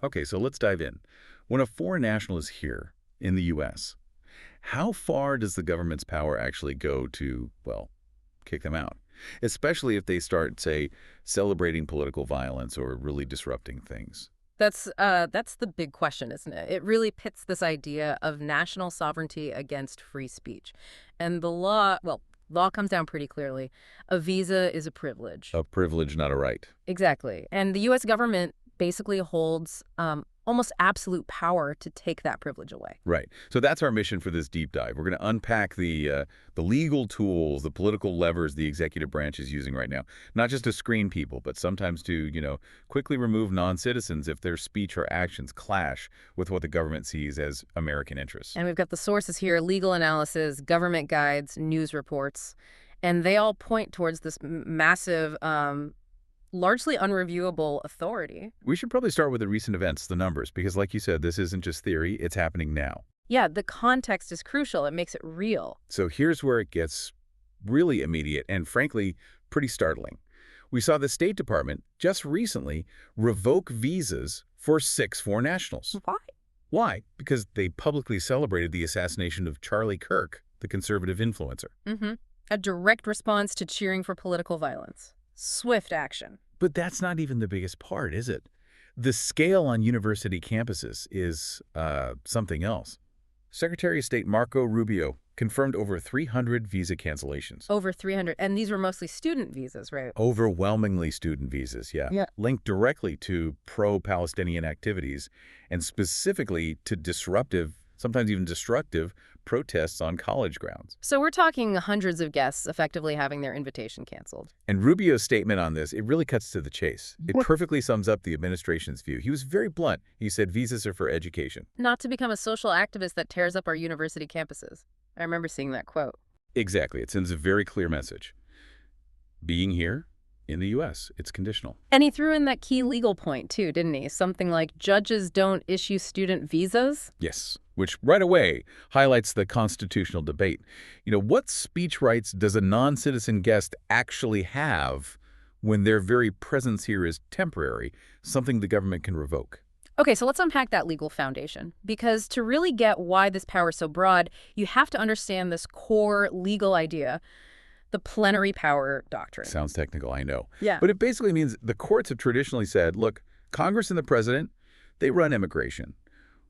Okay, so let's dive in. When a foreign national is here in the U.S., how far does the government's power actually go to, well, kick them out? Especially if they start, say, celebrating political violence or really disrupting things. That's the big question, isn't it? It really pits this idea of national sovereignty against free speech. And the law comes down pretty clearly. A visa is a privilege. A privilege, not a right. Exactly. And the U.S. government basically holds almost absolute power to take that privilege away. Right. So that's our mission for this deep dive. We're going to unpack the legal tools, the political levers the executive branch is using right now, not just to screen people, but sometimes to, quickly remove non-citizens if their speech or actions clash with what the government sees as American interests. And we've got the sources here: legal analysis, government guides, news reports, and they all point towards this massive largely unreviewable authority. We should probably start with the recent events, the numbers, because like you said, this isn't just theory, it's happening now. Yeah, the context is crucial. It makes it real. So here's where it gets really immediate and, frankly, pretty startling. We saw the State Department just recently revoke visas for 6 foreign nationals. Why? Why? Because they publicly celebrated the assassination of Charlie Kirk, the conservative influencer. A direct response to cheering for political violence. Swift action. But that's not even the biggest part, is it? The scale on university campuses is something else. Secretary of State Marco Rubio confirmed over 300 visa cancellations. Over 300. And these were mostly student visas, right? Overwhelmingly student visas, yeah. Linked directly to pro-Palestinian activities and specifically to disruptive, sometimes even destructive, protests on college grounds. So we're talking hundreds of guests effectively having their invitation canceled. And Rubio's statement on this, it really cuts to the chase. It perfectly sums up the administration's view. He was very blunt. He said visas are for education. Not to become a social activist that tears up our university campuses. I remember seeing that quote. Exactly. It sends a very clear message. Being here in the U.S., it's conditional. And he threw in that key legal point, too, didn't he? Something like judges don't issue student visas? Yes, which right away highlights the constitutional debate. What speech rights does a non-citizen guest actually have when their very presence here is temporary, something the government can revoke? Okay, so let's unpack that legal foundation. Because to really get why this power is so broad, you have to understand this core legal idea: the plenary power doctrine. Sounds technical, I know. Yeah. But it basically means the courts have traditionally said, look, Congress and the president, they run immigration.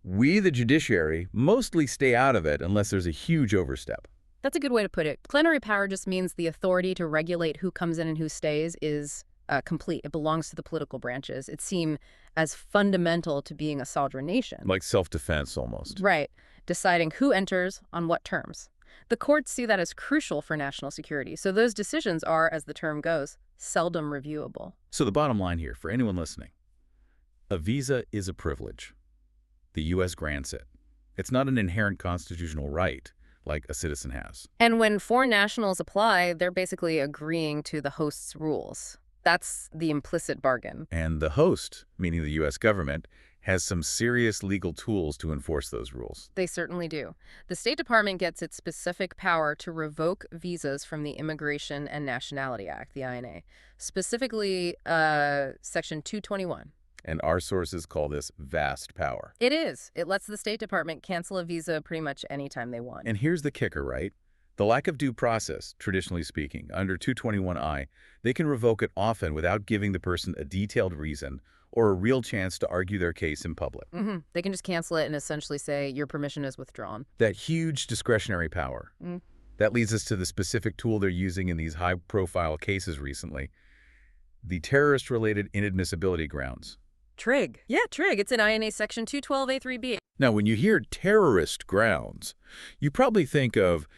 We, the judiciary, mostly stay out of it unless there's a huge overstep. That's a good way to put it. Plenary power just means the authority to regulate who comes in and who stays is complete. It belongs to the political branches. It seems as fundamental to being a sovereign nation. Like self-defense, almost. Right. Deciding who enters on what terms. The courts see that as crucial for national security, so those decisions are, as the term goes, seldom reviewable. So the bottom line here, for anyone listening, a visa is a privilege. The U.S. grants it. It's not an inherent constitutional right like a citizen has. And when foreign nationals apply, they're basically agreeing to the host's rules. That's the implicit bargain. And the host, meaning the U.S. government, has some serious legal tools to enforce those rules. They certainly do. The State Department gets its specific power to revoke visas from the Immigration and Nationality Act, the INA, specifically Section 221. And our sources call this vast power. It is. It lets the State Department cancel a visa pretty much anytime they want. And here's the kicker, right? The lack of due process, traditionally speaking, under 221I, they can revoke it often without giving the person a detailed reason or a real chance to argue their case in public. They can just cancel it and essentially say your permission is withdrawn. That huge discretionary power. That leads us to the specific tool they're using in these high-profile cases recently, the terrorist-related inadmissibility grounds. TRIG. Yeah, TRIG. It's in INA Section 212A3B. Now, when you hear terrorist grounds, you probably think of,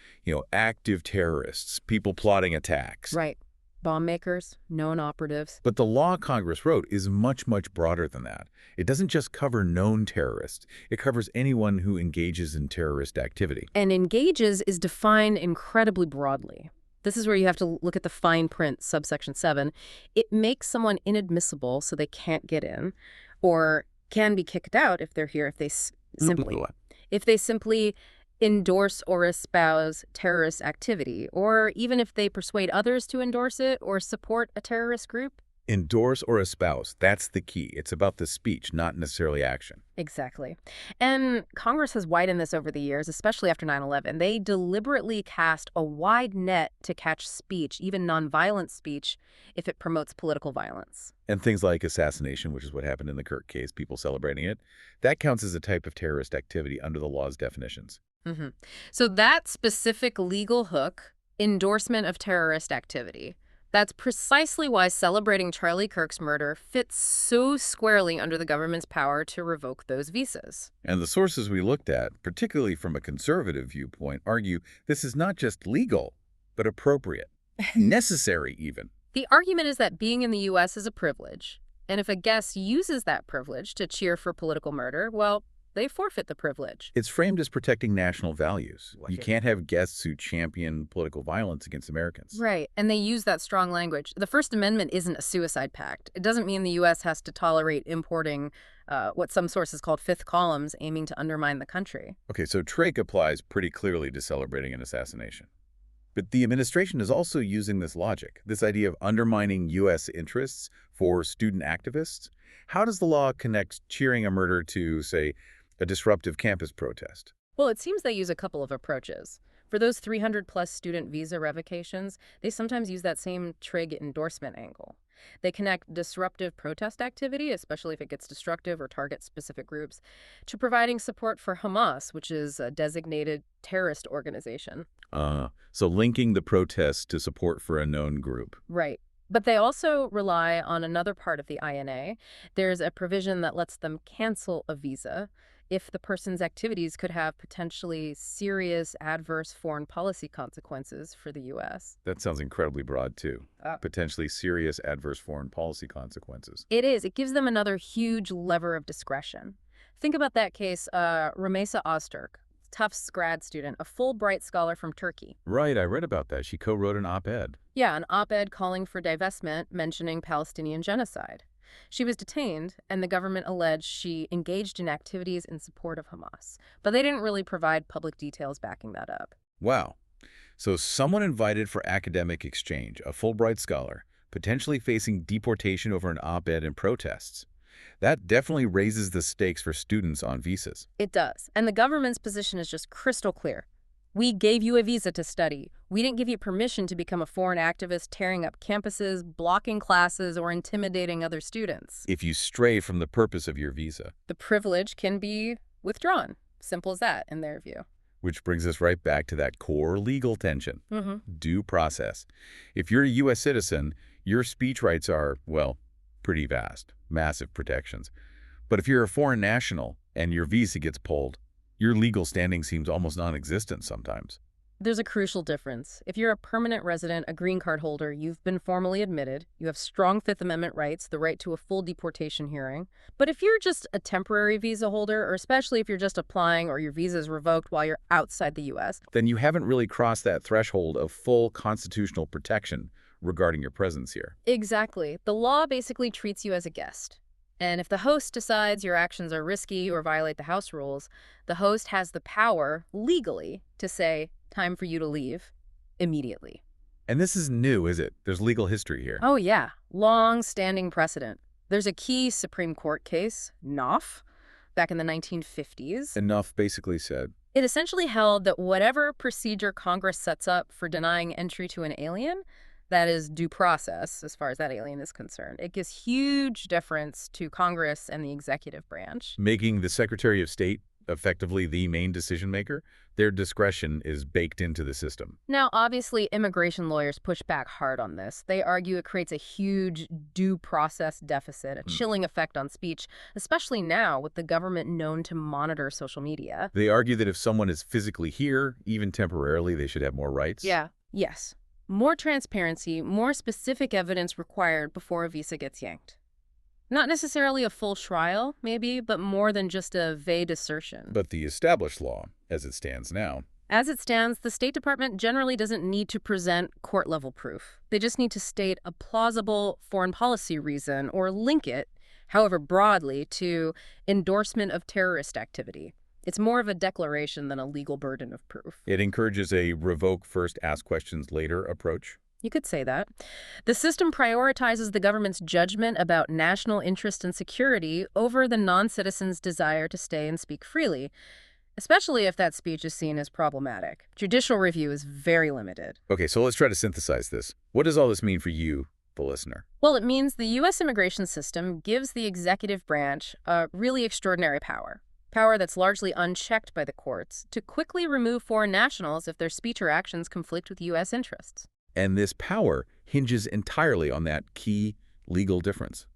active terrorists, people plotting attacks. Right. Bomb makers, known operatives. But the law Congress wrote is much, much broader than that. It doesn't just cover known terrorists. It covers anyone who engages in terrorist activity. And engages is defined incredibly broadly. This is where you have to look at the fine print, subsection 7. It makes someone inadmissible so they can't get in, or can be kicked out if they're here, if they simply endorse or espouse terrorist activity, or even if they persuade others to endorse it or support a terrorist group. Endorse or espouse, that's the key. It's about the speech, not necessarily action. Exactly. And Congress has widened this over the years, especially after 9/11. They deliberately cast a wide net to catch speech, even nonviolent speech, if it promotes political violence. And things like assassination, which is what happened in the KIRK case, people celebrating it, that counts as a type of terrorist activity under the law's definitions. hmm So that specific legal hook, endorsement of terrorist activity, that's precisely why celebrating Charlie Kirk's murder fits so squarely under the government's power to revoke those visas. And the sources we looked at, particularly from a conservative viewpoint, argue this is not just legal, but appropriate, necessary even. The argument is that being in the U.S. is a privilege, and if a guest uses that privilege to cheer for political murder, well, they forfeit the privilege. It's framed as protecting national values. You can't have guests who champion political violence against Americans. Right, and they use that strong language. The First Amendment isn't a suicide pact. It doesn't mean the U.S. has to tolerate importing what some sources called fifth columns aiming to undermine the country. Okay, so TRAIC applies pretty clearly to celebrating an assassination. But the administration is also using this logic, this idea of undermining U.S. interests for student activists. How does the law connect cheering a murder to, say, a disruptive campus protest? Well, it seems they use a couple of approaches. For those 300-plus student visa revocations, they sometimes use that same trig endorsement angle. They connect disruptive protest activity, especially if it gets destructive or targets specific groups, to providing support for Hamas, which is a designated terrorist organization. So linking the protests to support for a known group. Right. But they also rely on another part of the INA. There's a provision that lets them cancel a visa if the person's activities could have potentially serious adverse foreign policy consequences for the U.S. That sounds incredibly broad, too. Potentially serious adverse foreign policy consequences. It is. It gives them another huge lever of discretion. Think about that case, Ramesa Ozturk, Tufts grad student, a Fulbright scholar from Turkey. Right, I read about that. She co-wrote an op-ed. Yeah, an op-ed calling for divestment, mentioning Palestinian genocide. She was detained, and the government alleged she engaged in activities in support of Hamas. But they didn't really provide public details backing that up. Wow. So someone invited for academic exchange, a Fulbright scholar, potentially facing deportation over an op-ed and protests. That definitely raises the stakes for students on visas. It does. And the government's position is just crystal clear. We gave you a visa to study. We didn't give you permission to become a foreign activist tearing up campuses, blocking classes, or intimidating other students. If you stray from the purpose of your visa. The privilege can be withdrawn. Simple as that, in their view. Which brings us right back to that core legal tension. Due process. If you're a U.S. citizen, your speech rights are, well, pretty vast. Massive protections. But if you're a foreign national and your visa gets pulled, your legal standing seems almost non-existent sometimes. There's a crucial difference. If you're a permanent resident, a green card holder, you've been formally admitted, you have strong Fifth Amendment rights, the right to a full deportation hearing. But if you're just a temporary visa holder, or especially if you're just applying or your visa is revoked while you're outside the U.S., then you haven't really crossed that threshold of full constitutional protection regarding your presence here. Exactly. The law basically treats you as a guest. And if the host decides your actions are risky or violate the house rules, the host has the power, legally, to say, time for you to leave, immediately. And this is new, is it? There's legal history here. Oh, yeah. Long-standing precedent. There's a key Supreme Court case, Knopf, back in the 1950s. And Knopf basically said, it essentially held that whatever procedure Congress sets up for denying entry to an alien, that is due process, as far as that alien is concerned. It gives huge deference to Congress and the executive branch. Making the Secretary of State effectively the main decision maker. Their discretion is baked into the system. Now, obviously, immigration lawyers push back hard on this. They argue it creates a huge due process deficit, a chilling effect on speech, especially now with the government known to monitor social media. They argue that if someone is physically here, even temporarily, they should have more rights. Yeah. Yes. More transparency, more specific evidence required before a visa gets yanked. Not necessarily a full trial, maybe, but more than just a vague assertion. But the established law, as it stands now. As it stands, the State Department generally doesn't need to present court-level proof. They just need to state a plausible foreign policy reason or link it, however broadly, to endorsement of terrorist activity. It's more of a declaration than a legal burden of proof. It encourages a revoke first, ask questions later approach. You could say that. The system prioritizes the government's judgment about national interest and security over the non-citizen's desire to stay and speak freely, especially if that speech is seen as problematic. Judicial review is very limited. Okay, so let's try to synthesize this. What does all this mean for you, the listener? Well, it means the U.S. immigration system gives the executive branch a really extraordinary power that's largely unchecked by the courts, to quickly remove foreign nationals if their speech or actions conflict with U.S. interests. And this power hinges entirely on that key legal difference.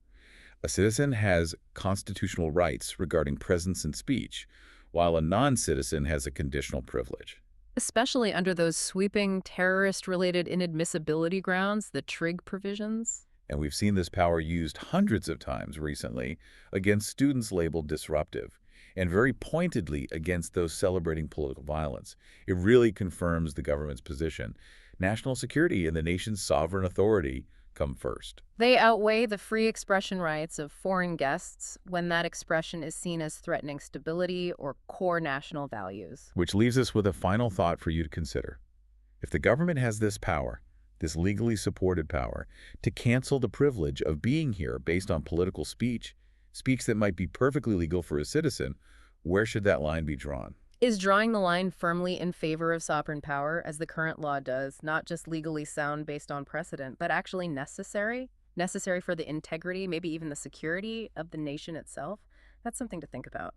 A citizen has constitutional rights regarding presence and speech, while a non-citizen has a conditional privilege. Especially under those sweeping terrorist-related inadmissibility grounds, the TRIG provisions. And we've seen this power used hundreds of times recently against students labeled disruptive, and very pointedly against those celebrating political violence. It really confirms the government's position. National security and the nation's sovereign authority come first. They outweigh the free expression rights of foreign guests when that expression is seen as threatening stability or core national values. Which leaves us with a final thought for you to consider. If the government has this power, this legally supported power, to cancel the privilege of being here based on political speech that might be perfectly legal for a citizen, where should that line be drawn? Is drawing the line firmly in favor of sovereign power, as the current law does, not just legally sound based on precedent, but actually necessary? Necessary for the integrity, maybe even the security of the nation itself? That's something to think about.